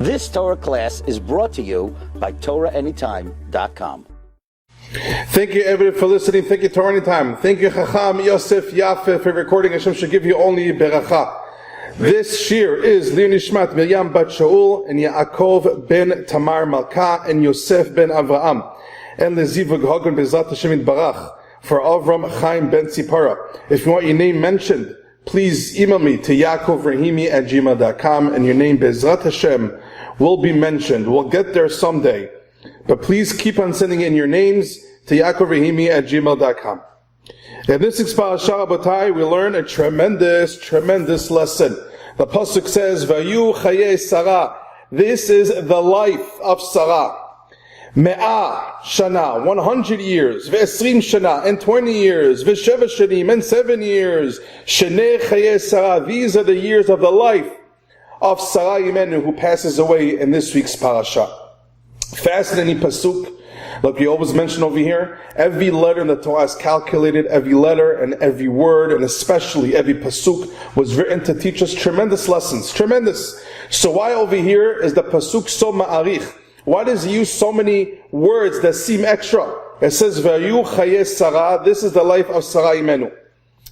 This Torah class is brought to you by TorahAnytime.com. Thank you, everybody, for listening. Thank you, Torah Anytime. Thank you, Chacham Yosef Yafeh, for recording. Hashem should give you only beracha. This shir is Li'nishmat Miriam Bat Shaul and Yaakov ben Tamar Malka and Yosef ben Avraham and Lezivug Hagon Bezat Hashem Barach for Avram Chaim ben Tzipara. If you want your name mentioned, please email me to yaakovrahimi@gmail.com and your name Bezrat Hashem will be mentioned. We'll get there someday. But please keep on sending in your names to yaakovrahimi@gmail.com. In this week's parasha, Rabotai, we learn a tremendous lesson. The pasuk says, "Vayu chaye Sarah." This is the life of Sarah. Me'ah shana, 100 years. Ve'esrim shana, and 20 years. Ve'sheva shanim, and 7 years. Shenei chaye Sarah. These are the years of the life of Sarah Imenu, who passes away in this week's parasha. Fascinating pasuk. Like we always mention over here, every letter in the Torah is calculated, every letter and every word, and especially every pasuk was written to teach us tremendous lessons. Tremendous. So why over here is the pasuk so ma'arich? Why does he use so many words that seem extra? It says, Vayu chaye Sarah, this is the life of Sarah Imenu.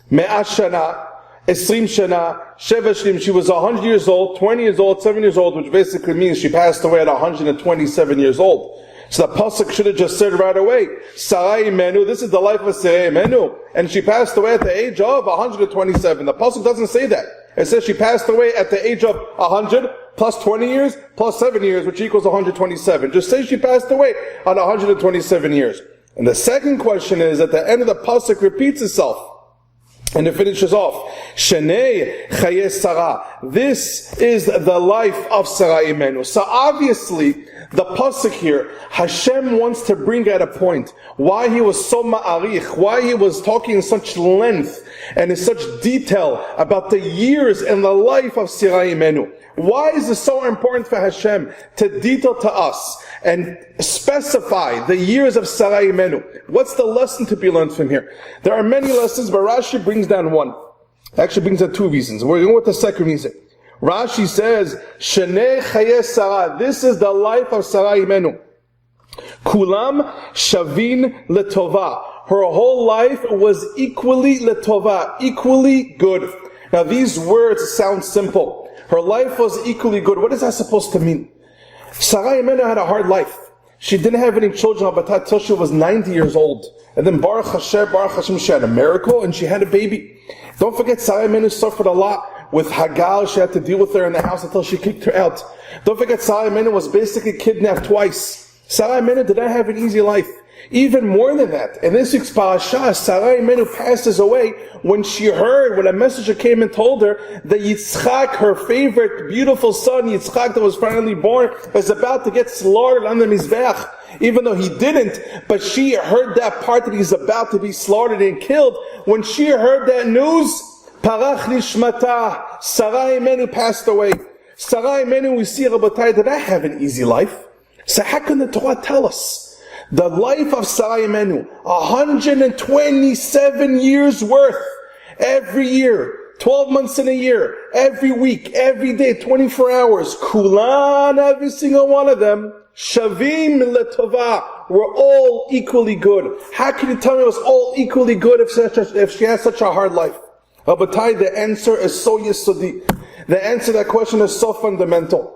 Me'ah shana, Esrim shana, Sheva shlim, she was 100 years old, 20 years old, 7 years old, which basically means she passed away at 127 years old. So the pasuk should have just said right away, Sarah Imenu, this is the life of Sarah Imenu, and she passed away at the age of 127. The pasuk doesn't say that. It says she passed away at the age of 100 plus 20 years plus 7 years, which equals 127. Just say she passed away on 127 years. And the second question is, at the end of the pasuk repeats itself. And it finishes off, Shenei chaye Sarah. This is the life of Sarah Imenu. So obviously, the pasuk here, Hashem wants to bring at a point why he was so ma'arich, why he was talking in such length and in such detail about the years and the life of Sarah Imenu. Why is it so important for Hashem to detail to us and specify the years of Sarah Imenu? What's the lesson to be learned from here? There are many lessons, but Rashi brings down one. Actually brings down two reasons. We're going with the second reason. Rashi says, Shenei chaye Sarah. This is the life of Sarah Imenu. Kulam shavin letova. Her whole life was equally letova, equally good. Now these words sound simple. Her life was equally good. What is that supposed to mean? Sarah Imenu had a hard life. She didn't have any children until she was 90 years old. And then Baruch Hashem, she had a miracle and she had a baby. Don't forget, Sarah Imenu suffered a lot with Hagar. She had to deal with her in the house until she kicked her out. Don't forget, Sarah Imenu was basically kidnapped twice. Sarah Imenu did not have an easy life. Even more than that, in this week's parasha, Sarah Imenu passes away when a messenger came and told her that Yitzchak, her favorite, beautiful son, Yitzchak that was finally born, was about to get slaughtered on the Mizbeach. Even though he didn't, but she heard that part that he's about to be slaughtered and killed. When she heard that news, Parach Nishmata, Sarah Imenu passed away. Sarah Imenu, we see, Rabotai, did not have an easy life. So how can the Torah tell us? The life of Sarah Imenu, 127 years worth, every year, 12 months in a year, every week, every day, 24 hours, Kulan, every single one of them, Shavim letova, were all equally good. How can you tell me it was all equally good if she has such a hard life? Rabotai, the answer is so yesodi. The answer to that question is so fundamental.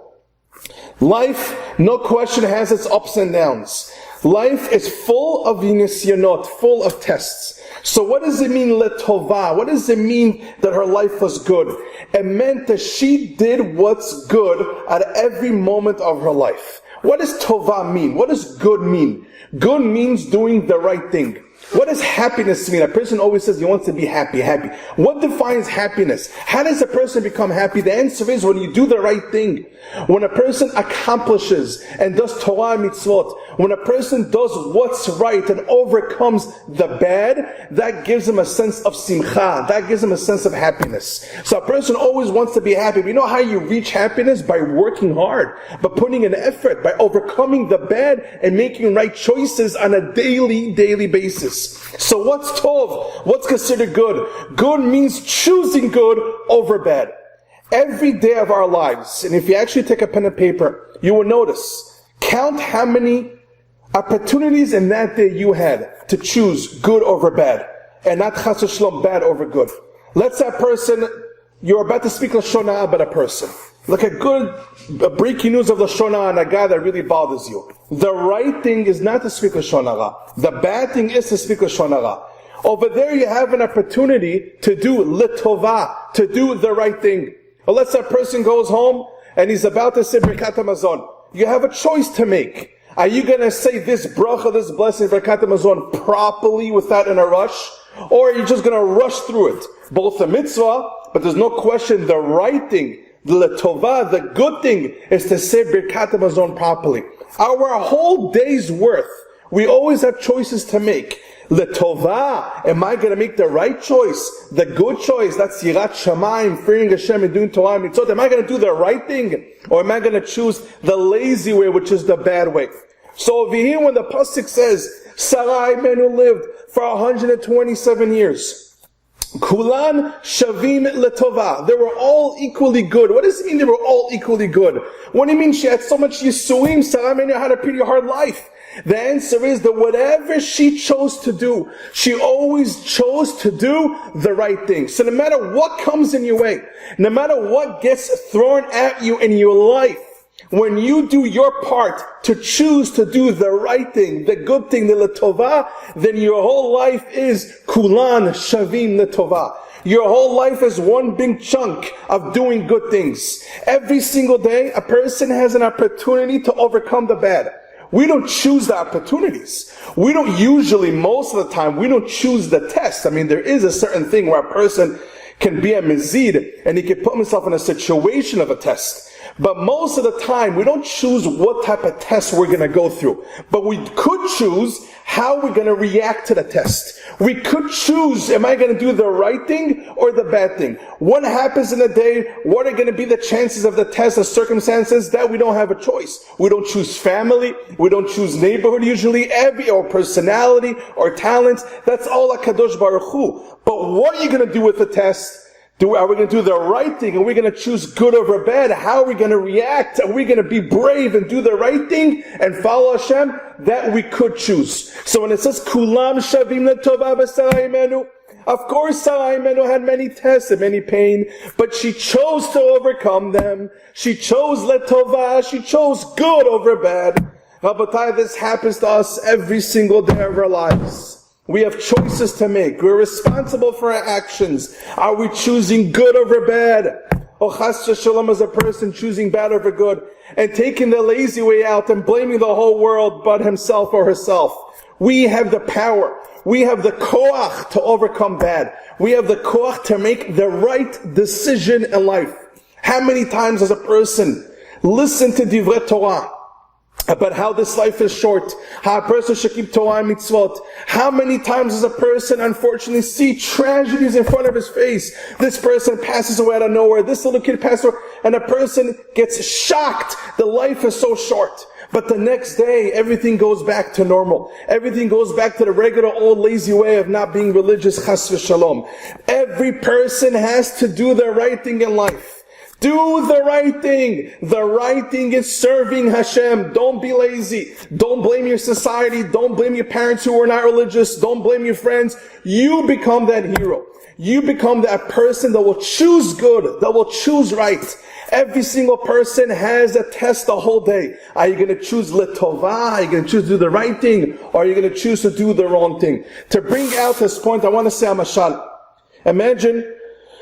Life, no question, has its ups and downs. Life is full of nisyanot, full of tests. So what does it mean, letova? What does it mean that her life was good? It meant that she did what's good at every moment of her life. What does tova mean? What does good mean? Good means doing the right thing. What does happiness mean? A person always says he wants to be happy. What defines happiness? How does a person become happy? The answer is when you do the right thing. When a person accomplishes and does Torah mitzvot, when a person does what's right and overcomes the bad, that gives him a sense of simcha. That gives him a sense of happiness. So a person always wants to be happy. But you know how you reach happiness? By working hard, by putting in effort, by overcoming the bad and making right choices on a daily basis. So what's tov? What's considered good? Good means choosing good over bad. every day of our lives, and if you actually take a pen and paper, you will notice, count how many opportunities in that day you had to choose good over bad, and not chas v'shalom, bad over good. Let's say a person, you're about to speak Lashon Hara about a person. Like a breaking news of Lashon Hara on a guy that really bothers you. The right thing is not to speak Lashon Hara. The bad thing is to speak Lashon Hara. Over there you have an opportunity to do litovah, to do the right thing. Or let's say a person goes home and he's about to say Birkat Hamazon. You have a choice to make. Are you going to say this bracha, this blessing, Birkat Hamazon properly without in a rush? Or are you just going to rush through it? Both a mitzvah, but there's no question the right thing, the letovah, the good thing is to say Birkat Hamazon properly. Our whole day's worth, we always have choices to make. Letovah, am I going to make the right choice, the good choice? That's Yirat Shamayim, fearing Hashem and doing Torah and Mitzvot. Am I going to do the right thing? Or am I going to choose the lazy way, which is the bad way? So over here when the Pasuk says, Sarai Menu lived for 127 years. Kulan Shavim Letovah. They were all equally good. What does it mean they were all equally good? What do you mean she had so much Yisuim? Sarai Menu had a pretty hard life. The answer is that whatever she chose to do, she always chose to do the right thing. So no matter what comes in your way, no matter what gets thrown at you in your life, when you do your part to choose to do the right thing, the good thing, the letovah, then your whole life is kulan shavim letovah. Your whole life is one big chunk of doing good things. Every single day, a person has an opportunity to overcome the bad. We don't choose the opportunities. We don't usually, most of the time, we don't choose the test. I mean, there is a certain thing where a person can be a mezid and he can put himself in a situation of a test. But most of the time, we don't choose what type of test we're going to go through. But we could choose how we're going to react to the test. We could choose, am I going to do the right thing or the bad thing? What happens in a day? What are going to be the chances of the test, the circumstances? That we don't have a choice. We don't choose family. We don't choose neighborhood usually, or personality, or talent. That's all HaKadosh Baruch Hu. But what are you going to do with the test? Are we going to do the right thing? Are we going to choose good over bad? How are we going to react? Are we going to be brave and do the right thing and follow Hashem? That we could choose. So when it says, Kulam Shavim Letovah B'Sarai Menu, of course Sarai Menu had many tests and many pain, but she chose to overcome them. She chose Letovah. She chose good over bad. Rabotai, this happens to us every single day of our lives. We have choices to make. We're responsible for our actions. Are we choosing good over bad? Or chas v'shalom as a person choosing bad over good and taking the lazy way out and blaming the whole world but himself or herself. We have the power. We have the koach to overcome bad. We have the koach to make the right decision in life. How many times has a person listened to divrei Torah about how this life is short, how a person should keep Torah and mitzvot? How many times does a person unfortunately see tragedies in front of his face? This person passes away out of nowhere, this little kid passes away, and a person gets shocked. The life is so short. But the next day, everything goes back to normal. Everything goes back to the regular old lazy way of not being religious, chas v'shalom. Every person has to do the right thing in life. Do the right thing. The right thing is serving Hashem. Don't be lazy. Don't blame your society. Don't blame your parents who are not religious. Don't blame your friends. You become that hero. You become that person that will choose good, that will choose right. Every single person has a test the whole day. Are you going to choose letovah? Are you going to choose to do the right thing? Or are you going to choose to do the wrong thing? To bring out this point, I want to say a mashal. Imagine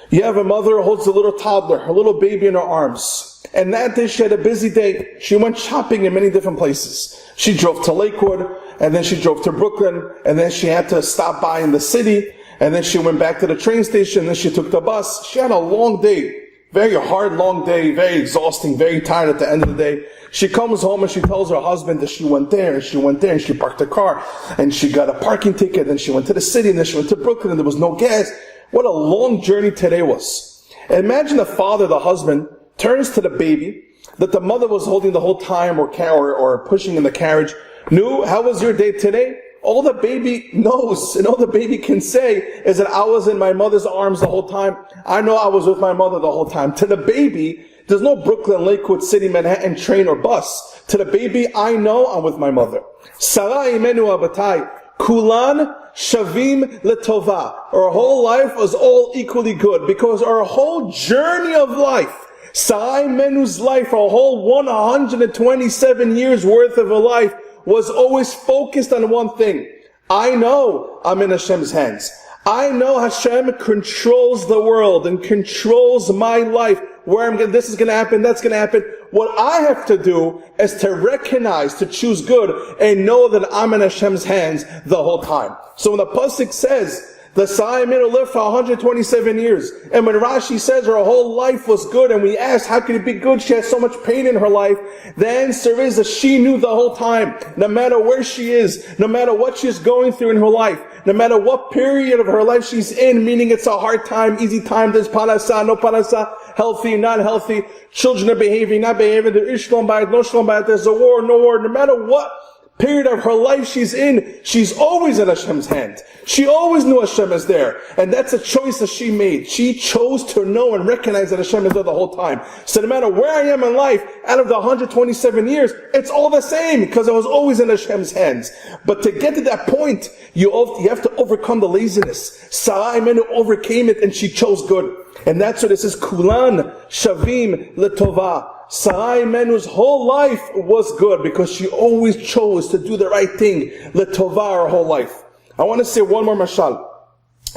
you have a mother who holds a little toddler, a little baby in her arms. And that day she had a busy day. She went shopping in many different places. She drove to Lakewood, and then she drove to Brooklyn, and then she had to stop by in the city, and then she went back to the train station, and then she took the bus. She had a long day. Very hard, long day, very exhausting, very tired at the end of the day. She comes home and she tells her husband that she went there, and she went there, and she parked her car, and she got a parking ticket, and she went to the city, and then she went to Brooklyn, and there was no gas. What a long journey today was. Imagine the father, the husband, turns to the baby that the mother was holding the whole time or pushing in the carriage. Nu, how was your day today? all the baby knows and all the baby can say is that I was in my mother's arms the whole time. I know I was with my mother the whole time. To the baby, there's no Brooklyn, Lakewood City, Manhattan train or bus. To the baby, I know I'm with my mother. Sarah imenu abatai, kulan shavim letova. Our whole life was all equally good because our whole journey of life, Sarai Menu's life, our whole 127 years worth of a life, was always focused on one thing. I know I'm in Hashem's hands. I know Hashem controls the world and controls my life. This is going to happen, that's going to happen. What I have to do is to recognize, to choose good, and know that I'm in Hashem's hands the whole time. So when the pasuk says, the Sarai Minu lived for 127 years. And when Rashi says her whole life was good, and we asked, how could it be good? She has so much pain in her life. The answer is that she knew the whole time, no matter where she is, no matter what she's going through in her life, no matter what period of her life she's in, meaning it's a hard time, easy time, there's parasa, no parasa, healthy, not healthy, children are behaving, not behaving, there's shlom bayit, no shlom bayit, there's a war, no war, no matter what period of her life she's in, she's always in Hashem's hand. She always knew Hashem is there. And that's a choice that she made. She chose to know and recognize that Hashem is there the whole time. So no matter where I am in life, out of the 127 years, it's all the same because I was always in Hashem's hands. But to get to that point, you have to overcome the laziness. Sarai Menu overcame it and she chose good. And that's what it says, Kulan Shavim Letova. Sarai Menu's whole life was good because she always chose to do the right thing. Letova her whole life. I want to say one more mashal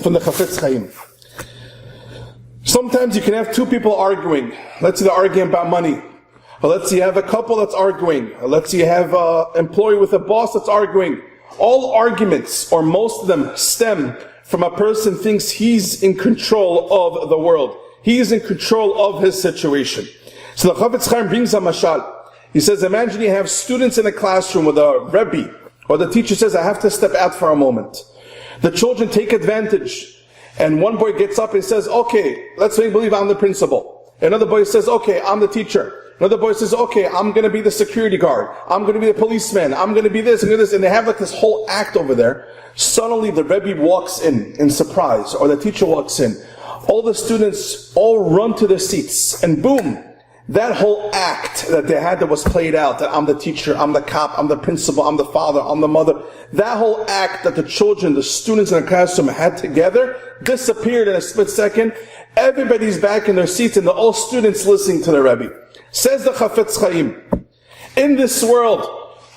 from the Chafetz Chaim. Sometimes you can have two people arguing. Let's say they're arguing about money. Or let's say you have a couple that's arguing. Or let's say you have an employee with a boss that's arguing. All arguments, or most of them, stem from a person thinks he's in control of the world. He is in control of his situation. So the Chafetz Chaim brings a mashal. He says, imagine you have students in a classroom with a Rebbe, or the teacher says, I have to step out for a moment. The children take advantage, and one boy gets up and says, okay, let's make believe I'm the principal. Another boy says, okay, I'm the teacher. Another boy says, okay, I'm going to be the security guard. I'm going to be the policeman. I'm going to be this and this. And they have like this whole act over there. Suddenly the Rebbe walks in surprise, or the teacher walks in. All the students all run to their seats, and boom, that whole act that they had that was played out, that I'm the teacher, I'm the cop, I'm the principal, I'm the father, I'm the mother, that whole act that the children, the students in the classroom had together, disappeared in a split second. Everybody's back in their seats and all students listening to the Rebbe. Says the Chafetz Chaim, in this world,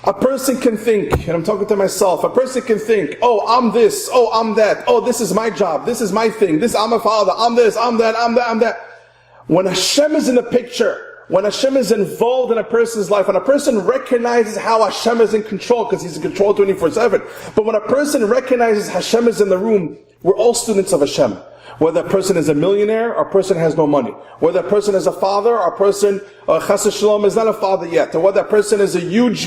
a person can think, and I'm talking to myself, a person can think, oh, I'm this, oh, I'm that, oh, this is my job, this is my thing, this, I'm a father, I'm this, I'm that, I'm that, I'm that. When Hashem is in the picture, when Hashem is involved in a person's life, when a person recognizes how Hashem is in control, because He's in control 24/7, but when a person recognizes Hashem is in the room, we're all students of Hashem. Whether a person is a millionaire or a person has no money. Whether a person is a father or a person, chas v'shalom, is not a father yet. Or whether a person is a huge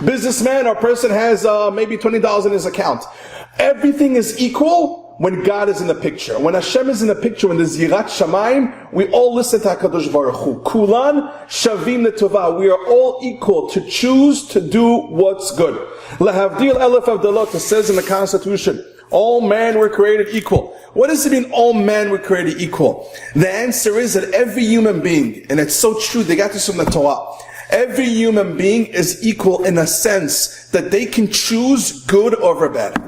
businessman or a person has maybe $20 in his account. Everything is equal when God is in the picture. When Hashem is in the picture, when there's Yirat Shamayim, we all listen to HaKadosh Baruch Hu. Kulan Shavim Letova. We are all equal to choose to do what's good. Lahavdil Elef Avdalot, it says in the Constitution, all men were created equal. What does it mean all men were created equal? The answer is that every human being, and it's so true, they got this from the Torah, every human being is equal in a sense that they can choose good over bad.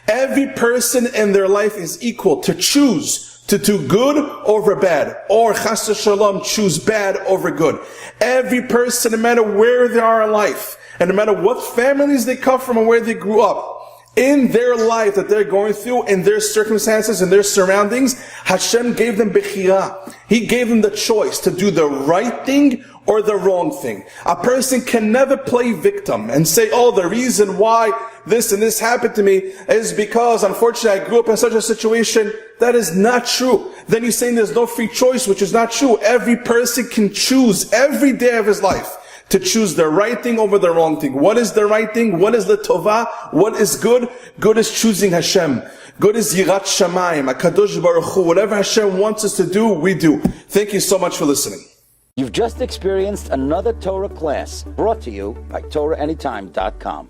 Every person in their life is equal to choose to do good over bad, or chas v'shalom, choose bad over good. Every person, no matter where they are in life, and no matter what families they come from and where they grew up, in their life that they're going through, in their circumstances, in their surroundings, Hashem gave them bechira. He gave them the choice to do the right thing or the wrong thing. A person can never play victim and say, oh, the reason why this and this happened to me is because, unfortunately, I grew up in such a situation. That is not true. Then you're saying there's no free choice, which is not true. Every person can choose every day of his life to choose the right thing over the wrong thing. What is the right thing? What is the tova? What is good? Good is choosing Hashem. Good is Yirat Shamayim, HaKadosh Baruch Hu. Whatever Hashem wants us to do, we do. Thank you so much for listening. You've just experienced another Torah class brought to you by TorahAnytime.com.